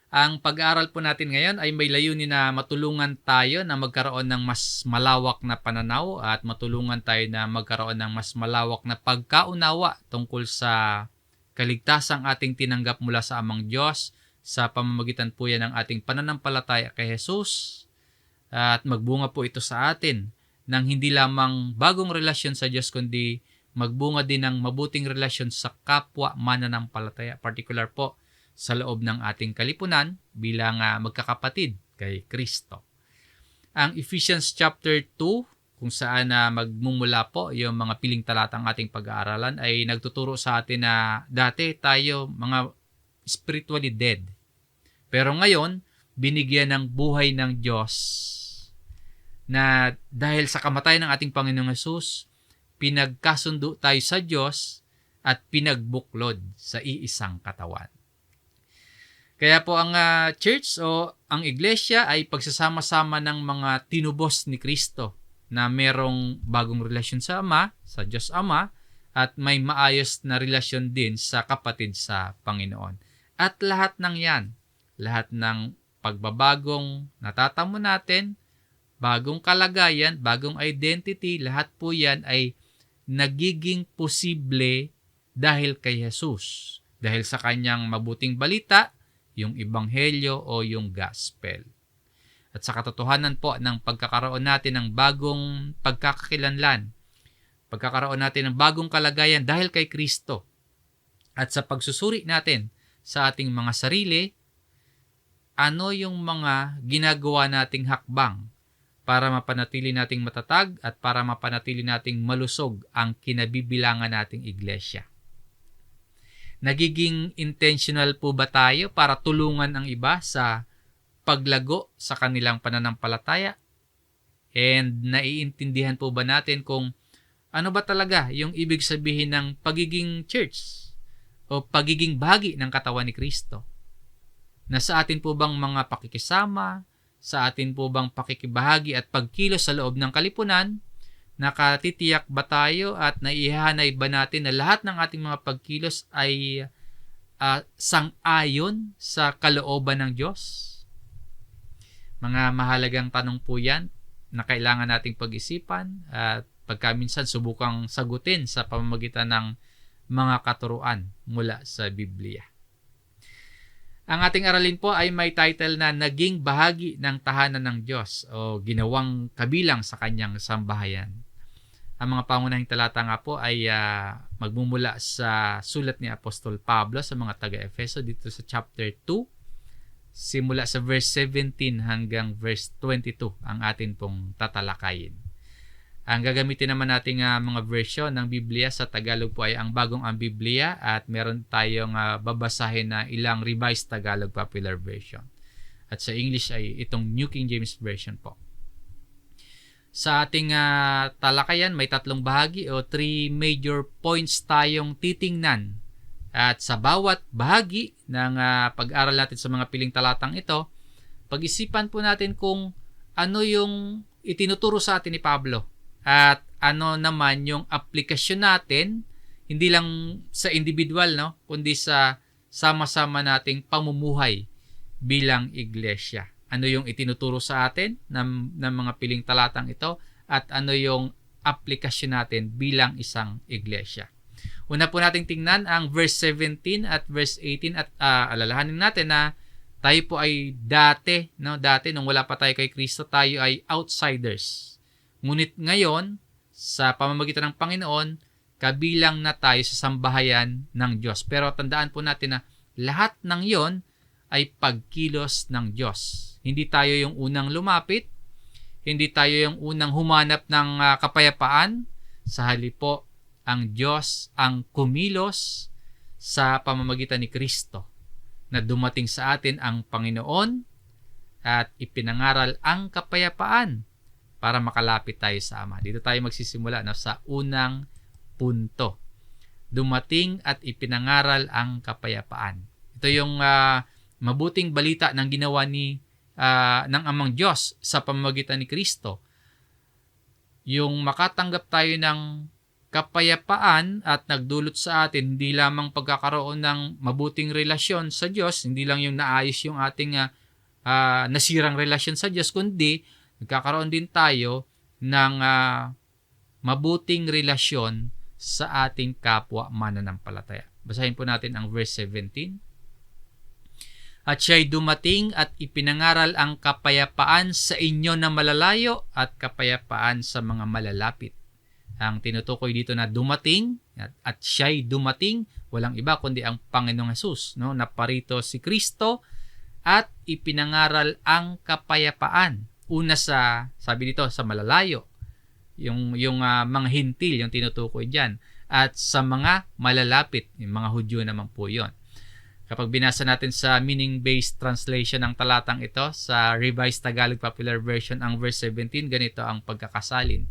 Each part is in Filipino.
Ang pag-aaral po natin ngayon ay may layunin na matulungan tayo na magkaroon ng mas malawak na pananaw at matulungan tayo na magkaroon ng mas malawak na pagkaunawa tungkol sa kaligtasang ating tinanggap mula sa Amang Diyos sa pamamagitan po yan ng ating pananampalataya kay Jesus, at magbunga po ito sa atin ng hindi lamang bagong relasyon sa Diyos, kundi magbunga din ng mabuting relasyon sa kapwa mananampalataya, particular po sa loob ng ating kalipunan bilang magkakapatid kay Kristo. Ang Ephesians chapter 2, kung saan magmumula po yung mga piling talatang ating pag-aaralan, ay nagtuturo sa atin na dati tayo mga spiritually dead. Pero ngayon, binigyan ng buhay ng Diyos na dahil sa kamatayan ng ating Panginoong Hesus, pinagkasundo tayo sa Diyos at pinagbuklod sa iisang katawan. Kaya po ang church o ang iglesia ay pagsasama-sama ng mga tinubos ni Kristo na merong bagong relasyon sa Ama, sa Diyos Ama, at may maayos na relasyon din sa kapatid sa Panginoon. At lahat ng yan, lahat ng pagbabagong natatamo natin, bagong kalagayan, bagong identity, lahat po yan ay nagiging posible dahil kay Jesus. Dahil sa kanyang mabuting balita, yung ebanghelyo o yung gospel. At sa katotohanan po ng pagkakaroon natin ng bagong pagkakakilanlan, pagkakaroon natin ng bagong kalagayan dahil kay Kristo, at sa pagsusuri natin sa ating mga sarili, ano yung mga ginagawa nating hakbang para mapanatili nating matatag at para mapanatili nating malusog ang kinabibilangan nating iglesia. Nagiging intentional po ba tayo para tulungan ang iba sa paglago sa kanilang pananampalataya? And naiintindihan po ba natin kung ano ba talaga yung ibig sabihin ng pagiging church o pagiging bahagi ng katawan ni Kristo? Na sa atin po bang mga pakikisama, sa atin po bang pakikibahagi at pagkilos sa loob ng kalipunan, nakatitiyak ba tayo at naihahanay ba natin na lahat ng ating mga pagkilos ay sang-ayon sa kalooban ng Diyos? Mga mahalagang tanong po yan na kailangan nating pag-isipan at pagkaminsan subukang sagutin sa pamamagitan ng mga katuruan mula sa Biblia. Ang ating aralin po ay may title na Naging Bahagi ng Tahanan ng Diyos o Ginawang Kabilang sa Kanyang Sambahayan. Ang mga pangunahing talata nga po ay magmumula sa sulat ni Apostol Pablo sa mga taga-Efeso dito sa chapter 2, simula sa verse 17 hanggang verse 22 ang atin pong tatalakayin. Ang gagamitin naman nating mga version ng Biblia sa Tagalog po ay ang Bagong ang Biblia at meron tayong babasahin na ilang Revised Tagalog Popular Version. At sa English ay itong New King James Version po. Sa ating talakayan, may tatlong bahagi o 3 major points tayong titingnan. At sa bawat bahagi ng pag-aral natin sa mga piling talatang ito, pag-isipan po natin kung ano yung itinuturo sa atin ni Pablo at ano naman yung aplikasyon natin, hindi lang sa individual, no, kundi sa sama-sama nating pamumuhay bilang iglesia. Ano yung itinuturo sa atin ng mga piling talatang ito at ano yung aplikasyon natin bilang isang iglesia. Una po nating tingnan ang verse 17 at verse 18 at alalahanin natin na tayo po ay dati nung wala pa tayo kay Kristo, tayo ay outsiders. Ngunit ngayon, sa pamamagitan ng Panginoon, kabilang na tayo sa sambahayan ng Diyos. Pero tandaan po natin na lahat ng yon ay pagkilos ng Diyos. Hindi tayo yung unang lumapit, hindi tayo yung unang humanap ng kapayapaan. Sa halip po, ang Diyos ang kumilos sa pamamagitan ni Kristo na dumating sa atin ang Panginoon at ipinangaral ang kapayapaan para makalapit tayo sa Ama. Dito tayo magsisimula sa unang punto. Dumating at ipinangaral ang kapayapaan. Ito yung mabuting balita ng ginawa ng Amang Diyos sa pamamagitan ni Kristo. Yung makatanggap tayo ng kapayapaan at nagdulot sa atin hindi lamang pagkakaroon ng mabuting relasyon sa Diyos, hindi lang yung naayos yung ating nasirang relasyon sa Diyos, kundi nagkakaroon din tayo ng mabuting relasyon sa ating kapwa mananampalataya. Basahin po natin ang verse 17. At siya'y dumating at ipinangaral ang kapayapaan sa inyo na malalayo at kapayapaan sa mga malalapit. Ang tinutukoy dito na dumating at siya'y dumating, walang iba kundi ang Panginoong Hesus, no? Naparito si Kristo at ipinangaral ang kapayapaan. Una sabi dito, sa malalayo, yung mga hintil, yung tinutukoy diyan, at sa mga malalapit, yung mga Hudyo naman po 'yon. Kapag binasa natin sa meaning-based translation ng talatang ito sa Revised Tagalog Popular Version, ang verse 17, ganito ang pagkakasalin.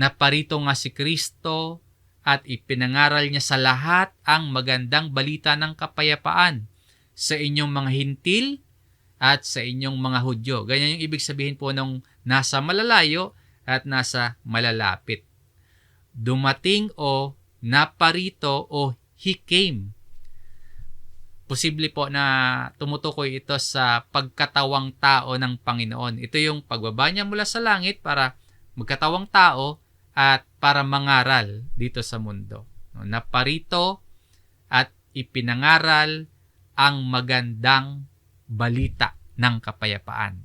Naparito nga si Kristo at ipinangaral niya sa lahat ang magandang balita ng kapayapaan sa inyong mga hintil at sa inyong mga Hudyo. Ganyan yung ibig sabihin po ng nasa malalayo at nasa malalapit. Dumating o naparito o he came. Posible po na tumutukoy ito sa pagkatawang tao ng Panginoon. Ito yung pagbaba niya mula sa langit para magkatawang tao at para mangaral dito sa mundo. Naparito at ipinangaral ang magandang balita ng kapayapaan.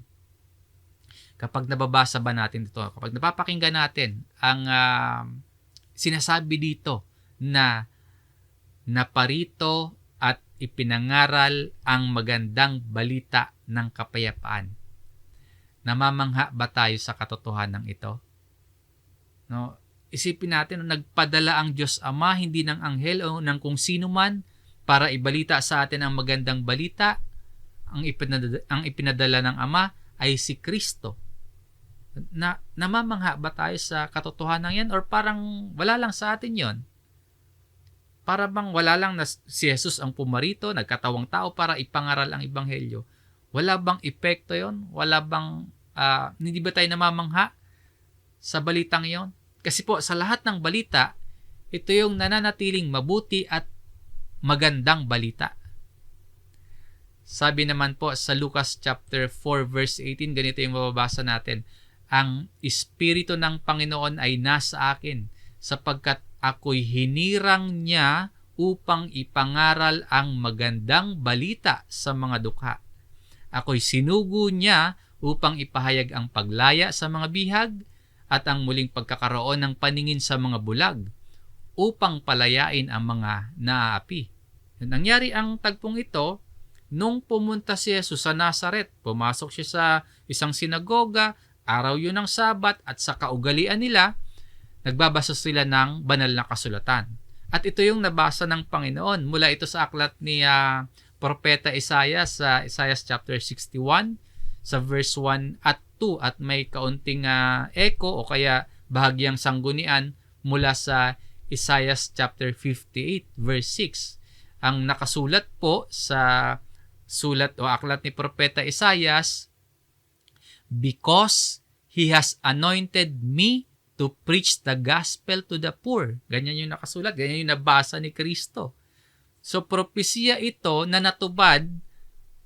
Kapag nababasa ba natin ito, kapag napapakinggan natin ang sinasabi dito na naparito at ipinangaral ang magandang balita ng kapayapaan, namamangha ba tayo sa katotohanan ito? No, isipin natin, nagpadala ang Diyos Ama, hindi ng anghel o ng kung sino man, para ibalita sa atin ang magandang balita. Ang ipinadala ng Ama ay si Kristo. Namamangha ba tayo sa katotohanan yan, or parang wala lang sa atin yon? Para bang wala lang na si Jesus ang pumarito, nagkatawang tao para ipangaral ang Ebanghelyo? Wala bang epekto yon? Wala bang, hindi ba tayo namamangha sa balitang yon? Kasi po, sa lahat ng balita, ito yung nananatiling mabuti at magandang balita. Sabi naman po sa Lucas chapter 4 verse 18, ganito yung mababasa natin. Ang Espiritu ng Panginoon ay nasa akin, sapagkat ako'y hinirang niya upang ipangaral ang magandang balita sa mga dukha. Ako'y sinugo niya upang ipahayag ang paglaya sa mga bihag at ang muling pagkakaroon ng paningin sa mga bulag, upang palayain ang mga naaapi. Nangyari ang tagpong ito nung pumunta si Jesus sa Nazaret. Pumasok siya sa isang sinagoga, araw yun ng Sabat, at sa kaugalian nila, nagbabasa sila ng banal na kasulatan. At ito yung nabasa ng Panginoon mula ito sa aklat ni Propeta Isaiah sa Isaiah chapter 61 sa verse 1 at 2, at may kaunting echo o kaya bahagyang sanggunian mula sa Isaiah chapter 58 verse 6. Ang nakasulat po sa sulat o aklat ni Propeta Isaiah, because He has anointed me to preach the gospel to the poor. Ganyan yung nakasulat, ganyan yung nabasa ni Kristo. So, propesya ito na natubad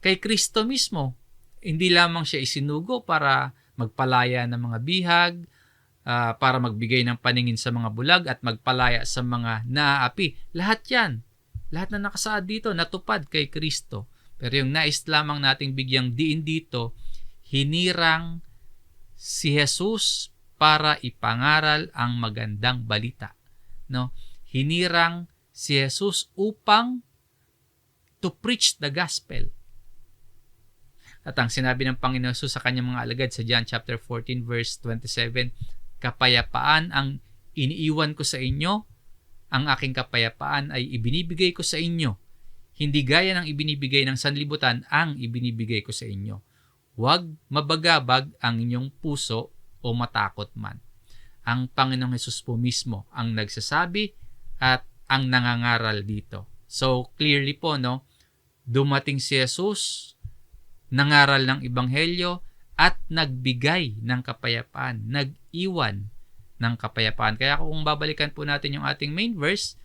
kay Kristo mismo. Hindi lamang siya isinugo para magpalaya ng mga bihag, para magbigay ng paningin sa mga bulag at magpalaya sa mga naaapi. Lahat yan, lahat na nakasaad dito, natupad kay Kristo. Pero yung nais lamang nating bigyang diin dito, hinirang si Jesus para ipangaral ang magandang balita. No? Hinirang si Jesus upang to preach the gospel. At ang sinabi ng Panginoon Jesus sa kanyang mga alagad sa John chapter 14 verse 27, kapayapaan ang iniiwan ko sa inyo, ang aking kapayapaan ay ibinibigay ko sa inyo. Hindi gaya ng ibinibigay ng sanlibutan ang ibinibigay ko sa inyo. Huwag mabagabag ang inyong puso o matakot man. Ang Panginoong Hesus po mismo ang nagsasabi at ang nangangaral dito. So clearly po, no, dumating si Jesus, nangaral ng Ebanghelyo at nagbigay ng kapayapaan, nag-iwan ng kapayapaan. Kaya kung babalikan po natin yung ating main verse,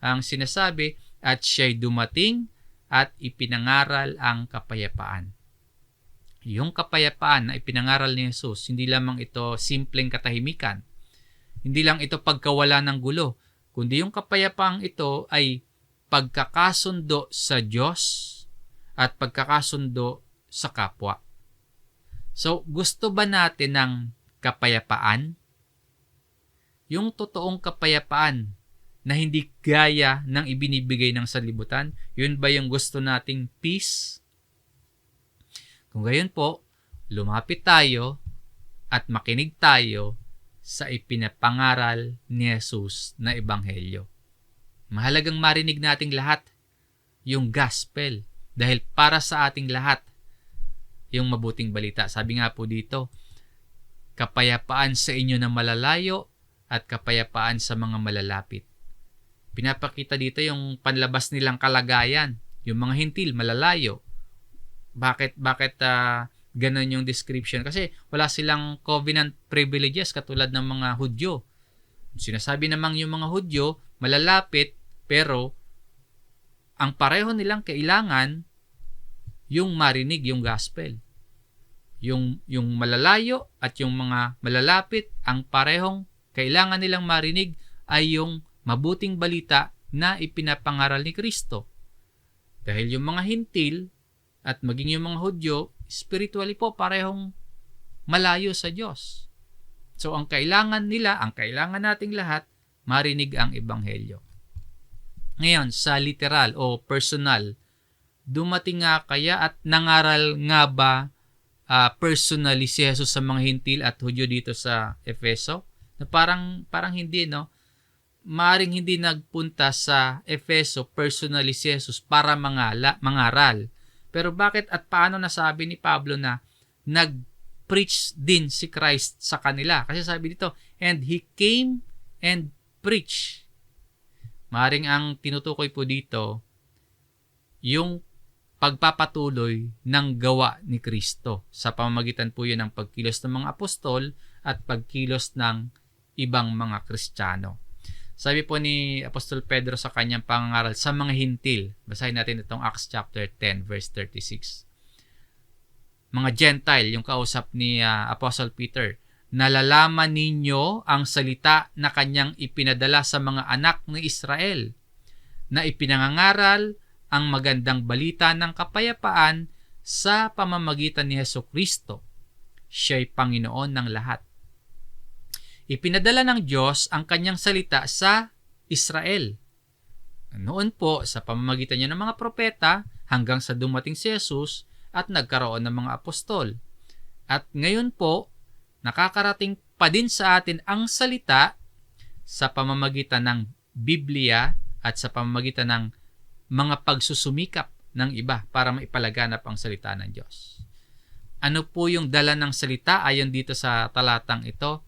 ang sinasabi, at siya'y dumating at ipinangaral ang kapayapaan. Yung kapayapaan na ipinangaral ni Jesus, hindi lamang ito simpleng katahimikan. Hindi lang ito pagkawala ng gulo, kundi yung kapayapaang ito ay pagkakasundo sa Diyos at pagkakasundo sa kapwa. So, gusto ba natin ng kapayapaan? Yung totoong kapayapaan na hindi gaya ng ibinibigay ng sanlibutan, yun ba yung gusto nating peace? Kung gayon po, lumapit tayo at makinig tayo sa ipinapangaral ni Jesus na ebanghelyo. Mahalagang marinig nating lahat yung gospel dahil para sa ating lahat yung mabuting balita. Sabi nga po dito, kapayapaan sa inyo na malalayo at kapayapaan sa mga malalapit. Pinapakita dito yung panlabas nilang kalagayan. Yung mga hintil, malalayo. Bakit ganun yung description? Kasi wala silang covenant privileges katulad ng mga Hudyo. Sinasabi namang yung mga Hudyo, malalapit, pero ang pareho nilang kailangan yung marinig yung gospel. Yung malalayo at yung mga malalapit, ang parehong kailangan nilang marinig ay yung mabuting balita na ipinapangaral ni Kristo. Dahil yung mga hintil at maging yung mga Hudyo, spiritually po parehong malayo sa Diyos. So ang kailangan nila, ang kailangan nating lahat, marinig ang ebanghelyo. Ngayon, sa literal o personal, dumating nga kaya at nangaral nga ba personally si Jesus sa mga hintil at Hudyo dito sa Efeso? Na parang hindi, no? Maaring hindi nagpunta sa Efeso personally si Jesus para mangaral. Pero bakit at paano nasabi ni Pablo na nag-preach din si Christ sa kanila? Kasi sabi dito, and He came and preached. Maaring ang tinutukoy po dito, yung pagpapatuloy ng gawa ni Kristo. Sa pamamagitan po yun ng pagkilos ng mga apostol at pagkilos ng ibang mga Kristiyano. Sabi po ni Apostol Pedro sa kanyang pangangaral sa mga hintil. Basahin natin itong Acts chapter 10 verse 36. Mga Gentile, yung kausap ni Apostle Peter, nalalaman ninyo ang salita na kanyang ipinadala sa mga anak ng Israel, na ipinangangaral ang magandang balita ng kapayapaan sa pamamagitan ni Hesukristo. Siya'y Panginoon ng lahat. Ipinadala ng Diyos ang kanyang salita sa Israel. Noon po, sa pamamagitan niya ng mga propeta, hanggang sa dumating si Jesus at nagkaroon ng mga apostol. At ngayon po, nakakarating pa din sa atin ang salita sa pamamagitan ng Biblia at sa pamamagitan ng mga pagsusumikap ng iba para maipalaganap ang salita ng Diyos. Ano po yung dala ng salita ayon dito sa talatang ito?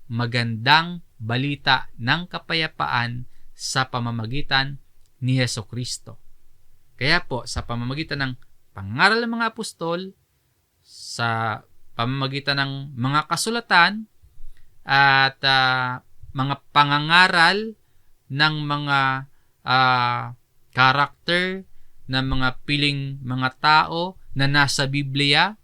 Magandang balita ng kapayapaan sa pamamagitan ni Hesukristo. Kaya po, sa pamamagitan ng pangaral ng mga apostol, sa pamamagitan ng mga kasulatan, at mga pangangaral ng mga karakter ng mga piling mga tao na nasa Biblia,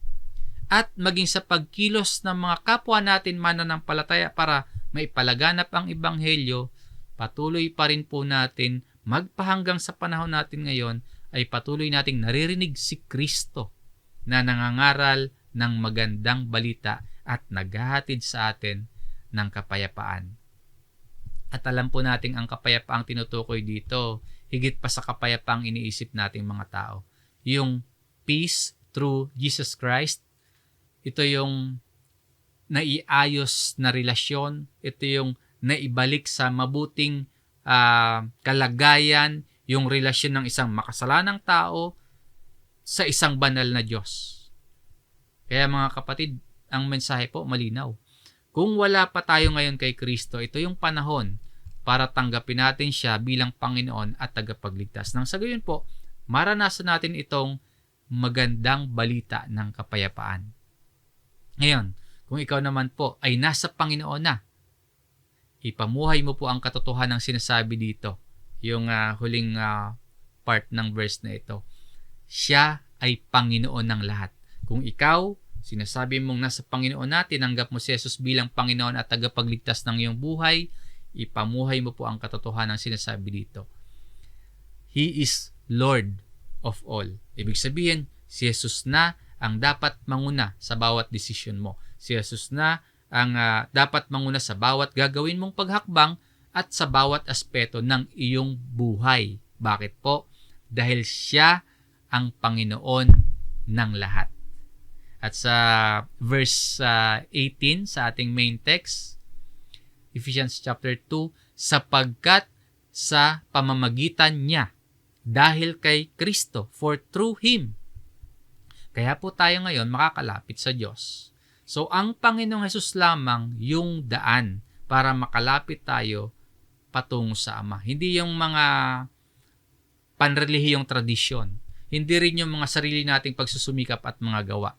at maging sa pagkilos ng mga kapwa natin mananampalataya para maipalaganap ang ebanghelyo, patuloy pa rin po natin magpahanggang sa panahon natin ngayon ay patuloy nating naririnig si Kristo na nangangaral ng magandang balita at naghahatid sa atin ng kapayapaan. At alam po nating ang kapayapaang tinutukoy dito, higit pa sa kapayapaang iniisip nating mga tao. Yung peace through Jesus Christ, ito yung naiayos na relasyon, ito yung naibalik sa mabuting kalagayan, yung relasyon ng isang makasalanang tao sa isang banal na Diyos. Kaya mga kapatid, ang mensahe po malinaw. Kung wala pa tayo ngayon kay Kristo, ito yung panahon para tanggapin natin siya bilang Panginoon at tagapagligtas. Nang sa gayon po, maranasan natin itong magandang balita ng kapayapaan. Ngayon, kung ikaw naman po ay nasa Panginoon na, Ipamuhay mo po ang katotohanan ng sinasabi dito. Yung huling part ng verse na ito. Siya ay Panginoon ng lahat. Kung ikaw, sinasabi mong nasa Panginoon natin, tinanggap mo si Jesus bilang Panginoon at tagapagligtas ng iyong buhay, ipamuhay mo po ang katotohanan ng sinasabi dito. He is Lord of all. Ibig sabihin, si Jesus na ang dapat manguna sa bawat desisyon mo. Si Jesus na ang dapat manguna sa bawat gagawin mong paghakbang at sa bawat aspeto ng iyong buhay. Bakit po? Dahil siya ang Panginoon ng lahat. At sa verse 18 sa ating main text, Ephesians chapter 2, sapagkat sa pamamagitan niya, dahil kay Kristo, for through Him. Kaya po tayo ngayon makakalapit sa Diyos. So, ang Panginoong Hesus lamang yung daan para makalapit tayo patungo sa Ama. Hindi yung mga panrelihiyong tradisyon. Hindi rin yung mga sarili nating pagsusumikap at mga gawa.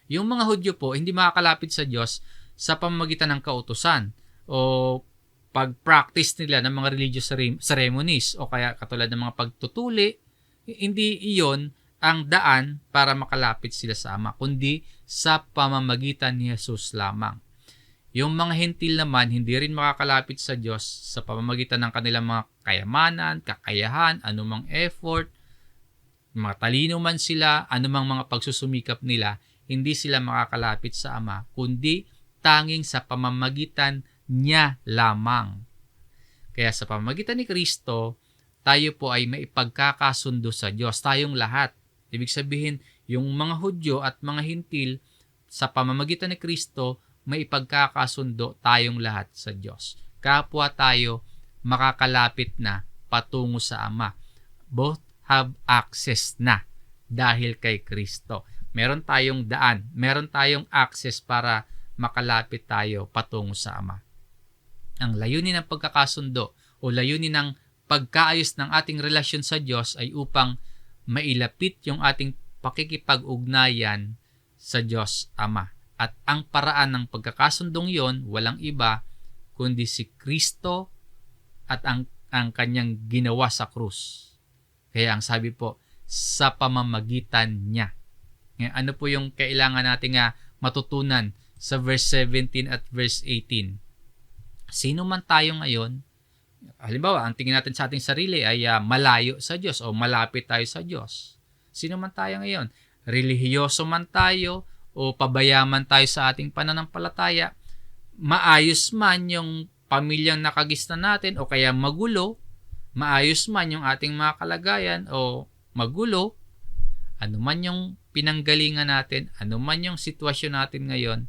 Yung mga Hudyo po, hindi makakalapit sa Diyos sa pamamagitan ng kautusan o pag-practice nila ng mga religious ceremonies o kaya katulad ng mga pagtutuli. Hindi iyon ang daan para makalapit sila sa Ama, kundi sa pamamagitan ni Jesus lamang. Yung mga hentil naman, hindi rin makakalapit sa Diyos sa pamamagitan ng kanilang mga kayamanan, kakayahan, anumang effort, matalino man sila, anumang mga pagsusumikap nila, hindi sila makakalapit sa Ama, kundi tanging sa pamamagitan niya lamang. Kaya sa pamamagitan ni Kristo, tayo po ay maipagkakasundo sa Diyos, tayong lahat. Ibig sabihin, yung mga Hudyo at mga Hintil, sa pamamagitan ni Kristo, may ipagkakasundo tayong lahat sa Diyos. Kapwa tayo makakalapit na patungo sa Ama. Both have access na dahil kay Kristo. Meron tayong daan, meron tayong access para makalapit tayo patungo sa Ama. Ang layunin ng pagkakasundo o layunin ng pagkaayos ng ating relasyon sa Diyos ay upang mailapit yung ating pakikipag-ugnayan sa Diyos Ama. At ang paraan ng pagkakasundong yon, walang iba kundi si Kristo at ang kanyang ginawa sa krus. Kaya ang sabi po, sa pamamagitan niya. Ngayon, ano po yung kailangan nating matutunan sa verse 17 at verse 18? Sino man tayo ngayon, halimbawa, ang tingin natin sa ating sarili ay malayo sa Diyos o malapit tayo sa Diyos. Sino man tayo ngayon? Relihiyoso man tayo o pabayaman tayo sa ating pananampalataya, maayos man yung pamilyang nakagista natin o kaya magulo, maayos man yung ating mga kalagayan o magulo, ano man yung pinanggalingan natin, ano man yung sitwasyon natin ngayon,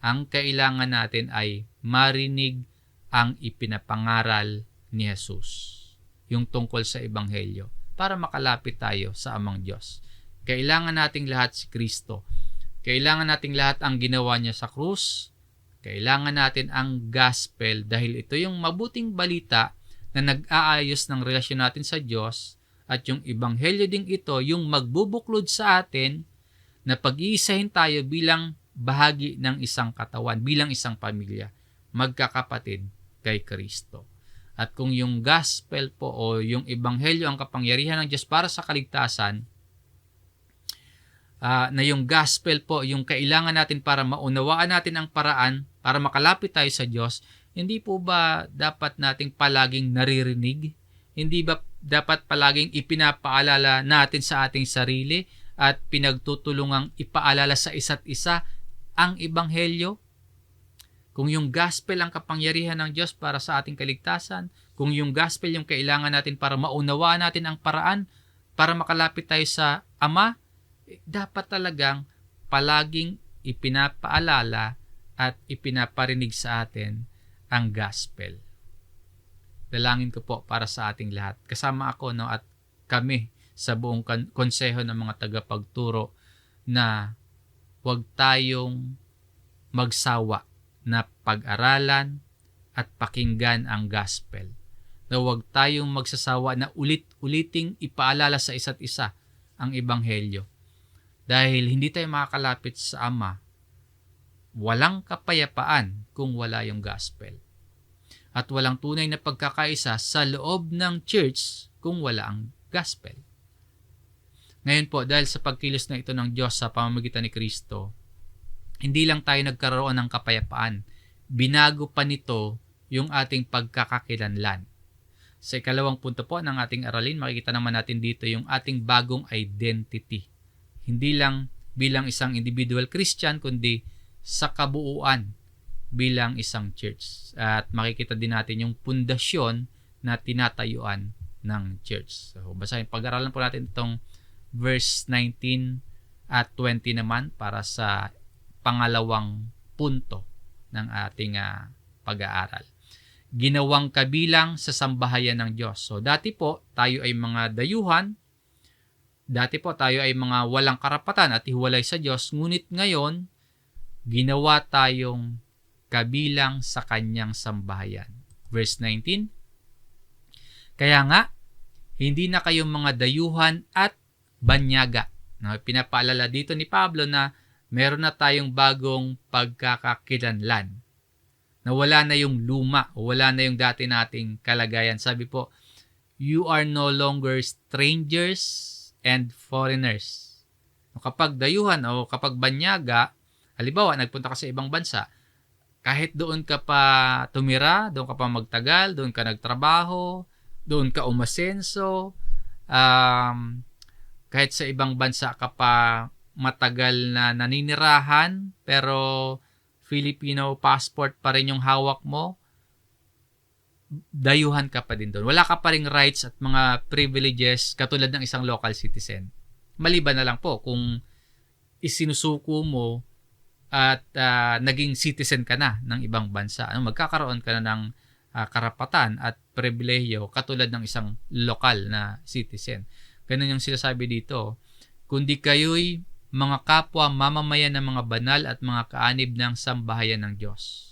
ang kailangan natin ay marinig ang ipinapangaral ni Jesus, yung tungkol sa Ebanghelyo, para makalapit tayo sa Amang Diyos. Kailangan nating lahat si Kristo. Kailangan nating lahat ang ginawa niya sa krus. Kailangan natin ang gospel dahil ito yung mabuting balita na nag-aayos ng relasyon natin sa Diyos, at yung Ebanghelyo ding ito yung magbubuklod sa atin na pag-iisahin tayo bilang bahagi ng isang katawan, bilang isang pamilya, magkakapatid kay Kristo. At kung yung gospel po o yung Ebanghelyo ang kapangyarihan ng Diyos para sa kaligtasan, na yung gospel po, yung kailangan natin para maunawaan natin ang paraan para makalapit tayo sa Diyos, hindi po ba dapat nating palaging naririnig? Hindi ba dapat palaging ipinapaalala natin sa ating sarili at pinagtutulungang ipaalala sa isa't isa ang Ebanghelyo? Kung yung gospel ang kapangyarihan ng Diyos para sa ating kaligtasan, kung yung gospel yung kailangan natin para maunawaan natin ang paraan para makalapit tayo sa Ama, dapat talagang palaging ipinapaalala at ipinaparinig sa atin ang gospel. Dalangin ko po para sa ating lahat. Kasama ako at kami sa buong konseho ng mga tagapagturo na huwag tayong magsawa na pag-aralan at pakinggan ang gospel. Na huwag tayong magsasawa na ulit-uliting ipaalala sa isa't isa ang Ebanghelyo. Dahil hindi tayo makakalapit sa Ama, walang kapayapaan kung wala yung gospel. at walang tunay na pagkakaisa sa loob ng church kung wala ang gospel. Ngayon po, dahil sa pagkilos na ito ng Diyos sa pamamagitan ni Kristo, hindi lang tayo nagkaroon ng kapayapaan, binago pa nito yung ating pagkakakilanlan. Sa ikalawang punto po ng ating aralin, makikita naman natin dito yung ating bagong identity. Hindi lang bilang isang individual Christian, kundi sa kabuuan bilang isang church. At makikita din natin yung pundasyon na tinatayuan ng church. So, basahin, pag-aralan po natin itong verse 19 at 20 naman para sa pangalawang punto ng ating pag-aaral. Ginawang kabilang sa sambahayan ng Diyos. So, dati po, tayo ay mga dayuhan. Dati po, tayo ay mga walang karapatan at hiwalay sa Diyos. Ngunit ngayon, ginawa tayong kabilang sa kanyang sambahayan. Verse 19, kaya nga, hindi na kayong mga dayuhan at banyaga. Pinapaalala dito ni Pablo na meron na tayong bagong pagkakakilanlan. Na wala na yung luma, wala na yung dati nating kalagayan. Sabi po, you are no longer strangers and foreigners. Kapag dayuhan o kapag banyaga, halimbawa, nagpunta ka sa ibang bansa, kahit doon ka pa tumira, doon ka pa magtagal, doon ka nagtrabaho, doon ka umasenso, kahit sa ibang bansa ka pa matagal na naninirahan, pero Filipino passport pa rin yung hawak mo, dayuhan ka pa din doon. Wala ka pa ring rights at mga privileges katulad ng isang local citizen. Maliban na lang po kung isinusuko mo at naging citizen ka na ng ibang bansa. Magkakaroon ka na ng karapatan at pribilehiyo katulad ng isang lokal na citizen. Ganun yung sinasabi dito. Kundi kayo'y mga kapwa mamamayan ng mga banal at mga kaanib ng sambahayan ng Diyos.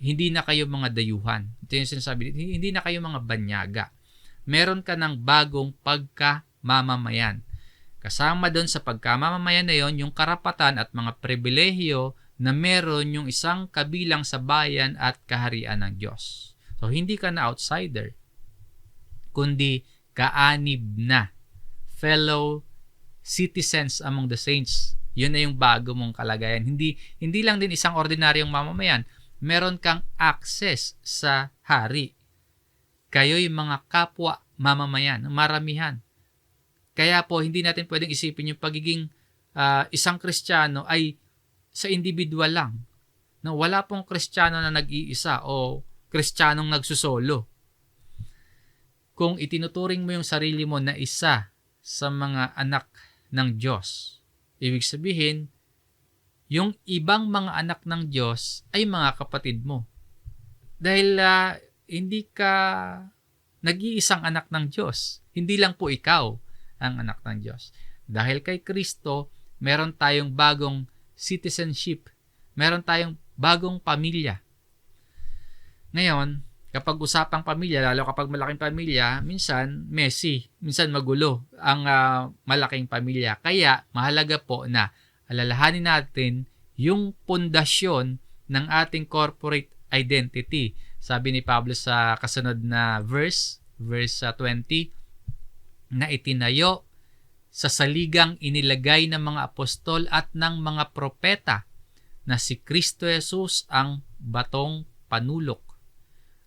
Hindi na kayo mga dayuhan. Ito yung sinasabi dito. Hindi na kayo mga banyaga. Meron ka ng bagong pagkamamamayan. Kasama doon sa pagkamamamayan na yon, yung karapatan at mga pribilehiyo na meron yung isang kabilang sa bayan at kaharian ng Diyos. So, hindi ka na outsider, kundi kaanib na fellow citizens among the saints. Yun na yung bago mong kalagayan. Hindi lang din isang ordinaryong mamamayan. Meron kang access sa hari. Kayo'y mga kapwa mamamayan, maramihan. Kaya po, hindi natin pwedeng isipin yung pagiging isang Kristiyano ay sa individual lang. No, wala pong Kristiyano na nag-iisa o Kristiyanong nagsusolo. Kung itinuturing mo yung sarili mo na isa sa mga anak ng Diyos, ibig sabihin, yung ibang mga anak ng Diyos ay mga kapatid mo. Dahil hindi ka nag-iisang anak ng Diyos. Hindi lang po ikaw ang anak ng Diyos. Dahil kay Kristo, meron tayong bagong citizenship. Meron tayong bagong pamilya. Ngayon, kapag usapang pamilya, lalo kapag malaking pamilya, minsan messy, minsan magulo ang malaking pamilya. Kaya mahalaga po na alalahanin natin yung pundasyon ng ating corporate identity. Sabi ni Pablo sa kasunod na verse 20, na itinayo sa saligang inilagay ng mga apostol at ng mga propeta na si Kristo Jesus ang batong panulok.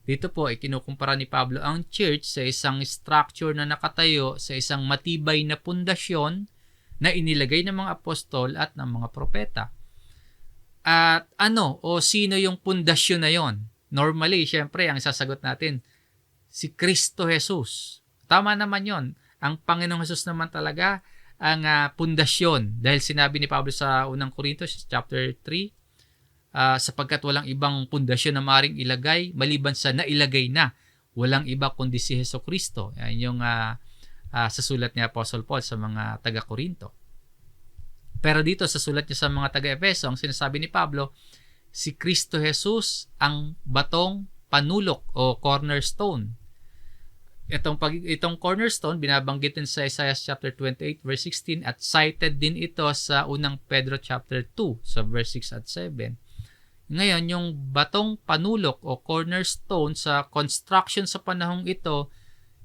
Dito po, ikinukumpara ni Pablo ang church sa isang structure na nakatayo sa isang matibay na pundasyon na inilagay ng mga apostol at ng mga propeta. At sino yung pundasyon na yon? Normally, syempre, ang sasagot natin, si Kristo Jesus. Tama naman yon. Ang Panginoong Jesus naman talaga ang pundasyon. Dahil sinabi ni Pablo sa unang Corintios, chapter 3, sapagkat walang ibang pundasyon na maaaring ilagay, maliban sa nailagay na. Walang iba kundi si Jesucristo. Yan yung sa sulat ni Apostle Paul sa mga taga-Corinto. Pero dito sa sulat niya sa mga taga-Efeso, ang sinasabi ni Pablo, si Kristo Jesus ang batong panulok o cornerstone. Itong cornerstone, binabanggit din sa Isaiah chapter 28 verse 16 at cited din ito sa unang Pedro chapter 2 sa verse 6 at 7. Ngayon, yung batong panulok o cornerstone sa construction sa panahong ito,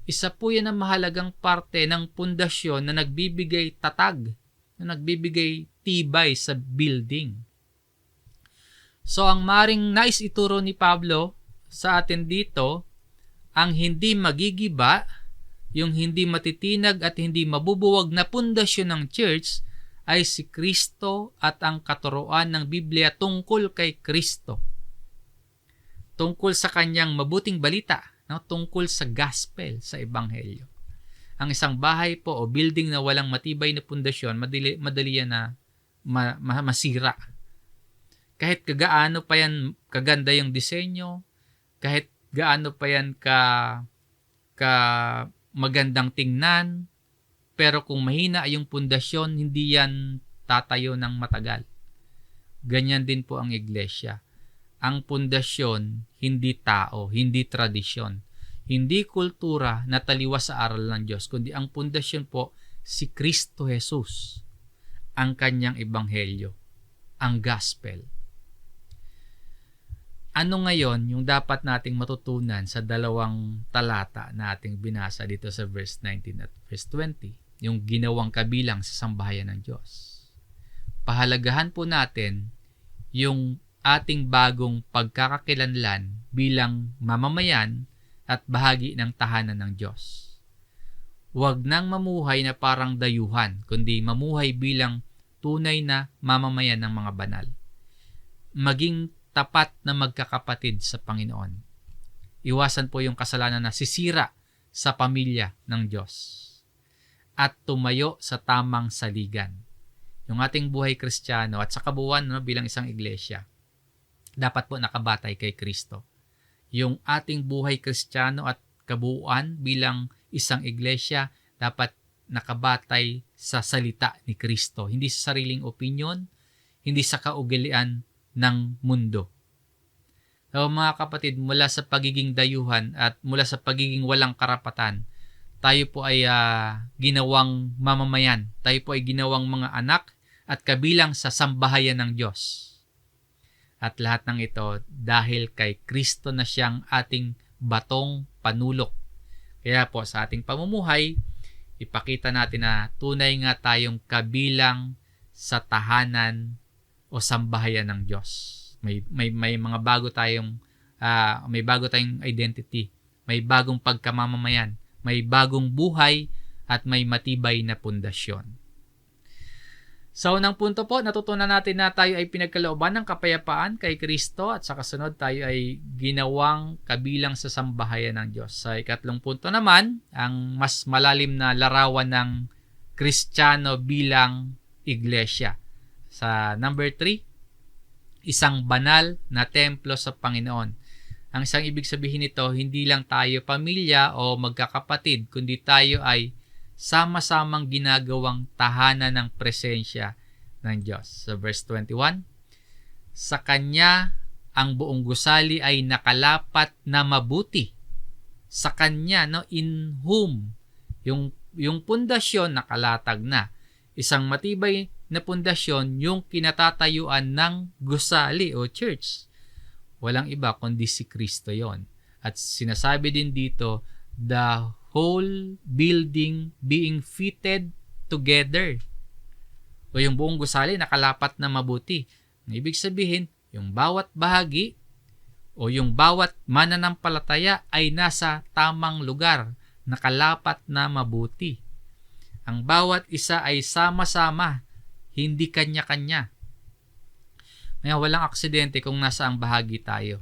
isa po yan ang mahalagang parte ng pundasyon na nagbibigay tatag, na nagbibigay tibay sa building. So, ang maring nais ituro ni Pablo sa atin dito, ang hindi magigiba, yung hindi matitinag at hindi mabubuwag na pundasyon ng church ay si Kristo at ang katuruan ng Biblia tungkol kay Kristo. Tungkol sa kanyang mabuting balita, no? Tungkol sa gospel, sa ebanghelyo. Ang isang bahay po o building na walang matibay na pundasyon, madali yan na masira. Kahit kagaano pa yan kaganda yung disenyo, kahit gaano pa yan ka magandang tingnan, pero kung mahina yung pundasyon, hindi yan tatayo ng matagal. Ganyan din po ang iglesia. Ang pundasyon, hindi tao, hindi tradisyon, hindi kultura na taliwas sa aral ng Diyos, kundi ang pundasyon po, si Kristo Jesus, ang kanyang ebanghelyo, ang gospel. Ano ngayon yung dapat nating matutunan sa dalawang talata na ating binasa dito sa verse 19 at verse 20? Yung ginawang kabilang sa sambahayan ng Diyos. Pahalagahan po natin yung ating bagong pagkakakilanlan bilang mamamayan at bahagi ng tahanan ng Diyos. Huwag nang mamuhay na parang dayuhan, kundi mamuhay bilang tunay na mamamayan ng mga banal. Maging tapat na magkakapatid sa Panginoon. Iwasan po yung kasalanan na sisira sa pamilya ng Diyos. At tumayo sa tamang saligan. Yung ating buhay Kristiyano at sa kabuuan bilang isang iglesia, dapat po nakabatay kay Kristo. Yung ating buhay Kristiyano at kabuuan bilang isang iglesia, dapat nakabatay sa salita ni Kristo. Hindi sa sariling opinyon, hindi sa kaugalian ng mundo. So, mga kapatid, mula sa pagiging dayuhan at mula sa pagiging walang karapatan, tayo po ay ginawang mamamayan. Tayo po ay ginawang mga anak at kabilang sa sambahayan ng Diyos. At lahat ng ito dahil kay Kristo na siyang ating batong panulok. Kaya po sa ating pamumuhay, ipakita natin na tunay nga tayong kabilang sa tahanan o sambahayan ng Diyos. May mga bago tayong may bago tayong identity, may bagong pagkamamamayan, may bagong buhay at may matibay na pundasyon. Sa unang punto po, natutunan natin na tayo ay pinagkalooban ng kapayapaan kay Kristo at sa kasunod tayo ay ginawang kabilang sa sambahayan ng Diyos. Sa ikatlong punto naman, ang mas malalim na larawan ng Kristiyano bilang iglesia. Sa number 3, isang banal na templo sa Panginoon. Ang isang ibig sabihin nito, hindi lang tayo pamilya o magkakapatid, kundi tayo ay sama-samang ginagawang tahanan ng presensya ng Diyos. So verse 21, sa Kanya ang buong gusali ay nakalapat na mabuti. Sa Kanya, in whom, yung pundasyon nakalatag na. Isang matibay na pundasyon yung kinatatayuan ng gusali o church. Walang iba kundi si Kristo yon. At sinasabi din dito, the whole building being fitted together. O yung buong gusali nakalapat na mabuti. Ang ibig sabihin, yung bawat bahagi o yung bawat mananampalataya ay nasa tamang lugar, nakalapat na mabuti. Ang bawat isa ay sama-sama, hindi kanya-kanya. Kaya walang aksidente kung nasa ang bahagi tayo.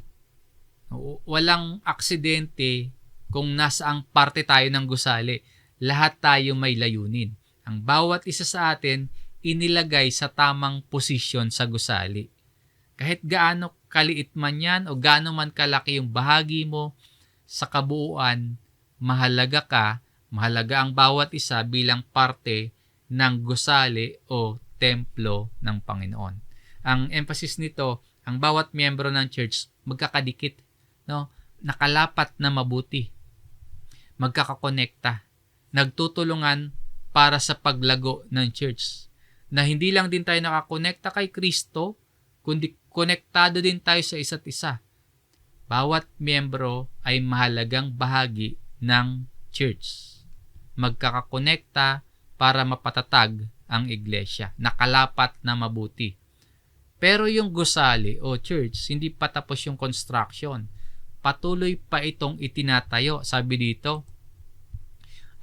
Walang aksidente kung nasa ang parte tayo ng gusali. Lahat tayo may layunin. Ang bawat isa sa atin inilagay sa tamang posisyon sa gusali. Kahit gaano kaliit man yan o gaano man kalaki yung bahagi mo sa kabuuan, mahalaga ang bawat isa bilang parte ng gusali o templo ng Panginoon. Ang emphasis nito, ang bawat miyembro ng church magkakadikit, nakalapat na mabuti, magkakakonekta, nagtutulungan para sa paglago ng church. Na hindi lang din tayo nakakonekta kay Kristo, konektado din tayo sa isa't isa. Bawat miyembro ay mahalagang bahagi ng church. Magkakakonekta para mapatatag ang iglesia, nakalapat na mabuti. Pero yung gusali o church, hindi pa tapos yung construction. Patuloy pa itong itinatayo, sabi dito.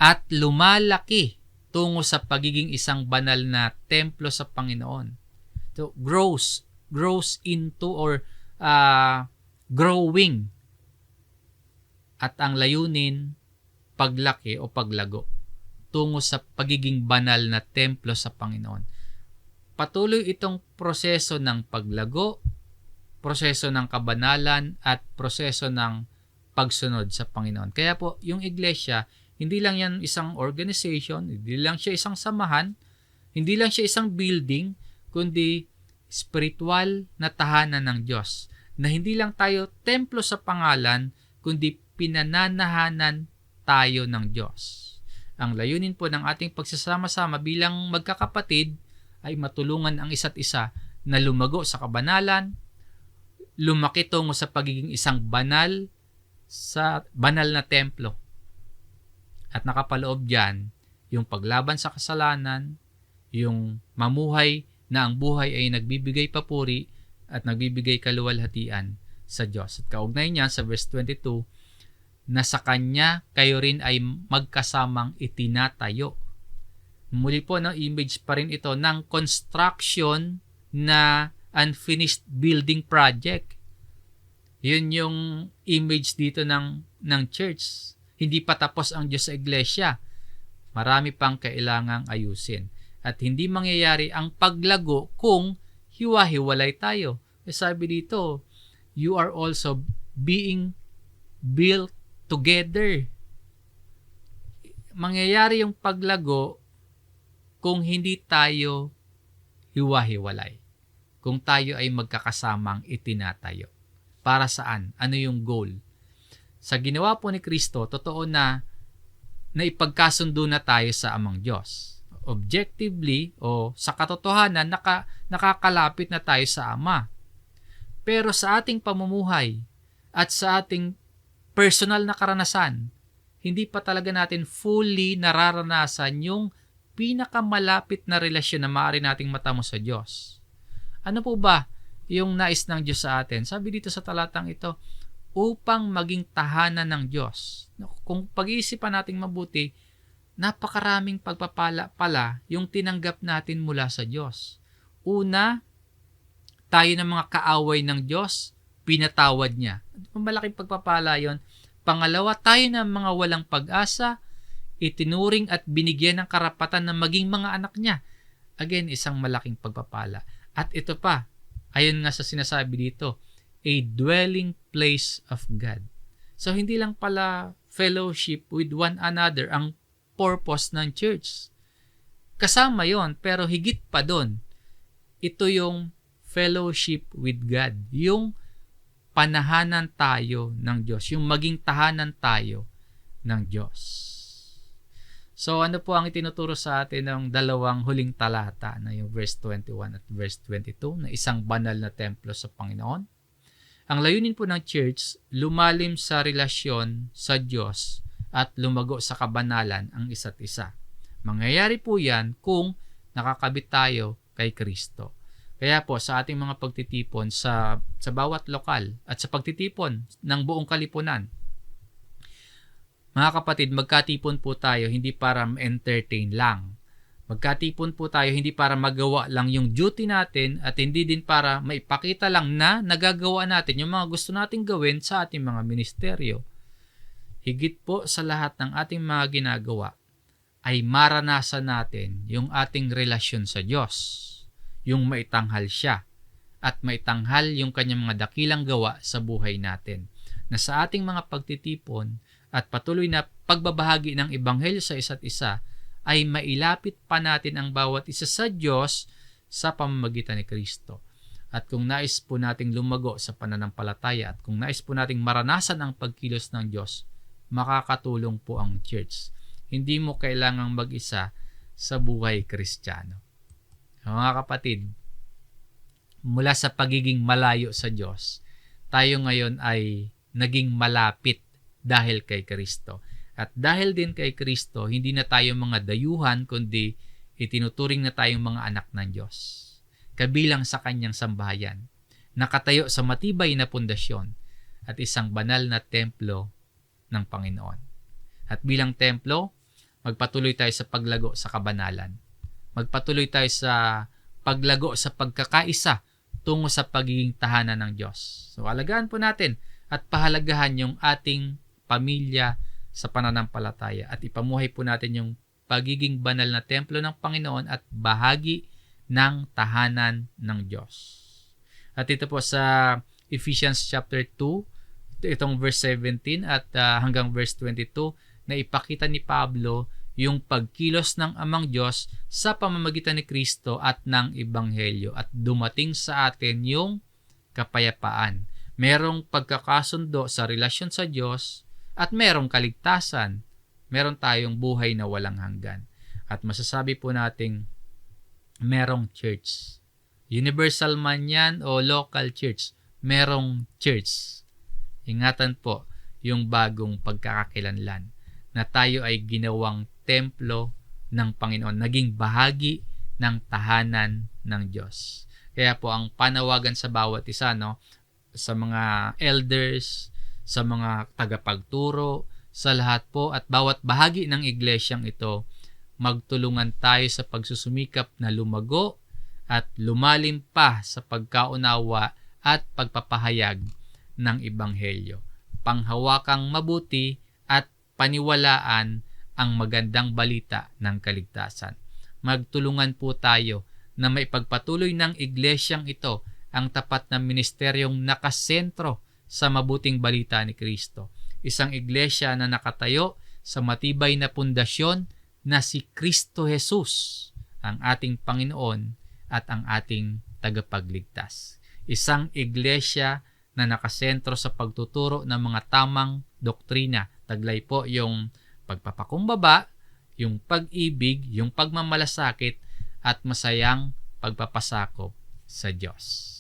At lumalaki tungo sa pagiging isang banal na templo sa Panginoon. So, grows into or growing. At ang layunin, paglaki o paglago tungo sa pagiging banal na templo sa Panginoon. Patuloy itong proseso ng paglago, proseso ng kabanalan, at proseso ng pagsunod sa Panginoon. Kaya po, yung iglesia, hindi lang yan isang organization, hindi lang siya isang samahan, hindi lang siya isang building, kundi spiritual na tahanan ng Diyos. Na hindi lang tayo templo sa pangalan, kundi pinananahanan tayo ng Diyos. Ang layunin po ng ating pagsasama-sama bilang magkakapatid ay matulungan ang isa't isa na lumago sa kabanalan, lumaki tungo sa pagiging isang banal na templo. At nakapaloob diyan yung paglaban sa kasalanan, yung mamuhay na ang buhay ay nagbibigay papuri at nagbibigay kaluwalhatian sa Diyos. At kaugnay niya sa verse 22, na sa Kanya kayo rin ay magkasamang itinatayo. Muli po, image pa rin ito ng construction na unfinished building project. Yun yung image dito ng church. Hindi pa tapos ang Diyos sa iglesia. Marami pang kailangang ayusin. At hindi mangyayari ang paglago kung hiwa-hiwalay tayo. Sabi dito, you are also being built together. Mangyayari yung paglago kung hindi tayo hiwa-hiwalay. Kung tayo ay magkakasamang itinatayo. Para saan? Ano yung goal? Sa ginawa po ni Kristo, totoo na ipagkasundo na tayo sa Amang Diyos. Objectively o sa katotohanan, nakakalapit na tayo sa Ama. Pero sa ating pamumuhay at sa ating personal na karanasan, hindi pa talaga natin fully nararanasan yung pinakamalapit na relasyon na maaari nating matamo sa Diyos. Ano po ba yung nais ng Diyos sa atin? Sabi dito sa talatang ito, upang maging tahanan ng Diyos. Kung pag-iisipan nating mabuti, napakaraming pagpapala pala yung tinanggap natin mula sa Diyos. Una, tayo ng mga kaaway ng Diyos, pinatawad niya. Malaking pagpapala yon. Pangalawa, tayo ng mga walang pag-asa, itinuring at binigyan ng karapatan na maging mga anak niya. Again, isang malaking pagpapala. At ito pa, ayon nga sa sinasabi dito, a dwelling place of God. So, hindi lang pala fellowship with one another ang purpose ng church. Kasama yon, pero higit pa doon, ito yung fellowship with God. Yung panahanan tayo ng Diyos. Yung maging tahanan tayo ng Diyos. So, ano po ang itinuturo sa atin ng dalawang huling talata na yung verse 21 at verse 22 na isang banal na templo sa Panginoon? Ang layunin po ng church, lumalim sa relasyon sa Diyos at lumago sa kabanalan ang isa't isa. Mangyayari po yan kung nakakabit tayo kay Kristo. Kaya po sa ating mga pagtitipon sa bawat lokal at sa pagtitipon ng buong kalipunan, mga kapatid, magkatipon po tayo hindi para ma-entertain lang. Magkatipon po tayo hindi para magawa lang yung duty natin at hindi din para maipakita lang na nagagawa natin yung mga gusto nating gawin sa ating mga ministeryo. Higit po sa lahat ng ating mga ginagawa ay maranasan natin yung ating relasyon sa Diyos, yung maitanghal siya at maitanghal yung kanyang mga dakilang gawa sa buhay natin. Na sa ating mga pagtitipon at patuloy na pagbabahagi ng ebanghelyo sa isa't isa ay mailapit pa natin ang bawat isa sa Diyos sa pamamagitan ni Kristo. At kung nais po nating lumago sa pananampalataya at kung nais po nating maranasan ang pagkilos ng Diyos, makakatulong po ang church. Hindi mo kailangang mag-isa sa buhay Kristiyano. Mga kapatid, mula sa pagiging malayo sa Diyos, tayo ngayon ay naging malapit dahil kay Kristo. At dahil din kay Kristo, hindi na tayo mga dayuhan, kundi itinuturing na tayong mga anak ng Diyos. Kabilang sa kanyang sambahayan, nakatayo sa matibay na pundasyon at isang banal na templo ng Panginoon. At bilang templo, magpatuloy tayo sa paglago sa kabanalan. Magpatuloy tayo sa paglago sa pagkakaisa tungo sa pagiging tahanan ng Diyos. So, alagaan po natin at pahalagahan yung ating pamilya sa pananampalataya at ipamuhay po natin yung pagiging banal na templo ng Panginoon at bahagi ng tahanan ng Diyos. At ito po sa Ephesians chapter 2, itong verse 17 at hanggang verse 22, na ipakita ni Pablo yung pagkilos ng Amang Diyos sa pamamagitan ni Kristo at ng Ebanghelyo at dumating sa atin yung kapayapaan. Merong pagkakasundo sa relasyon sa Diyos at merong kaligtasan. Meron tayong buhay na walang hanggan. At masasabi po nating merong church. Universal man yan o local church, merong church. Ingatan po yung bagong pagkakakilanlan na tayo ay ginawang templo ng Panginoon, naging bahagi ng tahanan ng Diyos. Kaya po ang panawagan sa bawat isa, no, sa mga elders, sa mga tagapagturo, sa lahat po at bawat bahagi ng iglesyang ito, magtulungan tayo sa pagsusumikap na lumago at lumalim pa sa pagkaunawa at pagpapahayag ng Ebanghelyo. Panghawakang mabuti at paniwalaan ang magandang balita ng kaligtasan. Magtulungan po tayo na maipagpatuloy ng iglesyang ito ang tapat na ministeryong nakasentro sa mabuting balita ni Kristo. Isang iglesia na nakatayo sa matibay na pundasyon na si Kristo Jesus, ang ating Panginoon at ang ating tagapagligtas. Isang iglesia na nakasentro sa pagtuturo ng mga tamang doktrina. Taglay po yung pagpapakumbaba, yung pag-ibig, yung pagmamalasakit, at masayang pagpapasakop sa Diyos.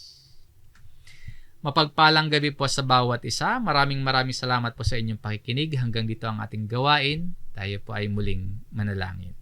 Mapagpalang gabi po sa bawat isa. Maraming salamat po sa inyong pakikinig. Hanggang dito ang ating gawain. Tayo po ay muling manalangin.